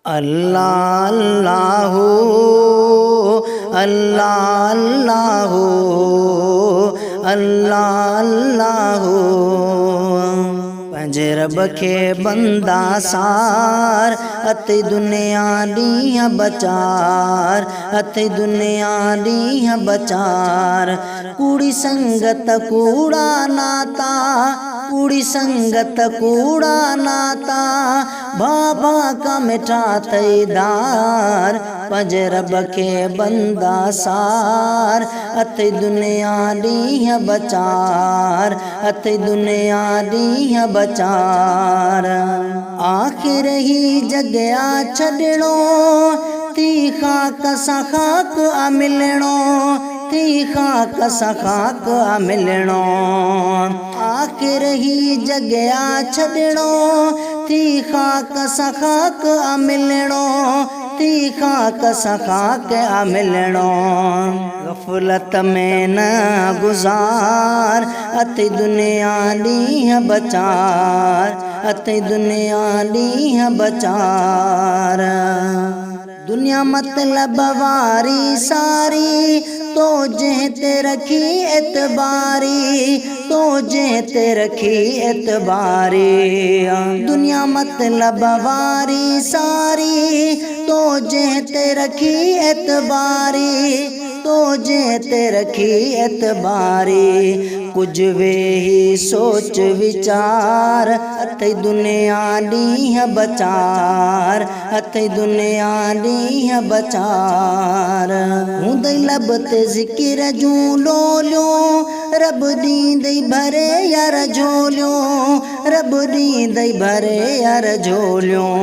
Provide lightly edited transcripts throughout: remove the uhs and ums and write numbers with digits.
अल्लाह अल्लाह अल्लाह अल्लाह अल्लाह अल्लाह। पंहिंजे रब खे बंदा सार अते दुनिया ॾींहं बचार, अते दुनिया ॾींहं बचार। कूड़ी संगत कूड़ा नाता, कूड़ी संगत कूड़ा नाता, बाबा का मिठा तईदार। पंहिंजे रब खे बंदा सार अते दुनिया ॾींहं बचार, अते दुनिया ॾींहं बचार। आख़िर ही जॻया छॾिणो, थी ख़ाक सां ख़ाक आ मिलणो, थी ख़ाक सां ख़ाक आ मिलणो। आख़िर ही जॻया छॾिणो, थी ख़ाक सां ख़ाक आ मिलणो, थी ख़ाक सां ख़ाक आ मिलणो। ग़फ़लत में न गुज़ार अते दुनिया ॾींहं बचार, अते दुनिया ॾींहं बचार। दुनिया मतलब वारी सारी, तो जंहिं ते रखी एतबारी, तो जंहिं ते रखी एतबारी। दुनिया मतलब वारी सारी, तो जंहिं ते रखी एतबारी, तो जंहिं ते रखी एतबारी। कुछ वेही सोच विचार अते दुनिया ॾींहं बचार, अते दुनिया ॾींहं बचार। हूंदई लब ते ज़िक्र जूं लोलियूं, रब ॾींदई भरे यार झोलियूं, रब ॾींदई भरे यार झोलियूं।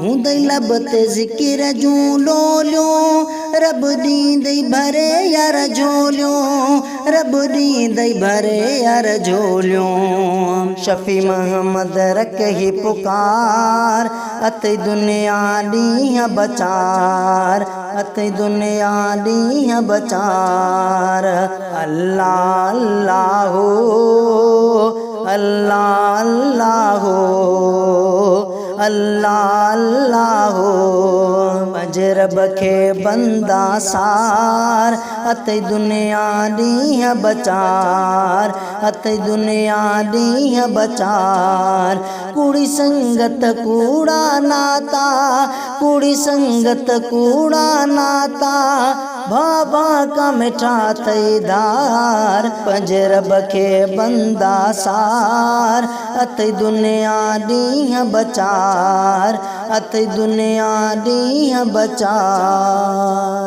हूंदई लब ते ज़िक्र जूं लोलियूं, रब ॾींदई भरे यार झोलियूं, रब ॾींदई भरे यार झोलियूं। शफ़ी मोहम्मद रख ही पुकार अते दुनिया ॾींहं बचार, अते दुनिया ॾींहं बचार। अल्लाह अल्लाह अल्लाह अल्लाह अल्लाह अल्लाह। पंहिंजे रब खे बंदा सार अते दुनिया ॾींहं बचार, अते दुनिया ॾींहं बचार। कूड़ी संगत कूड़ा नाता, कूड़ी संगत कूड़ा नाता, बाबा का मिठा तईदार। पंहिंजे रब खे बंदा सार अते दुनिया ॾींहं बचार, अते दुनिया ॾींहं बचार।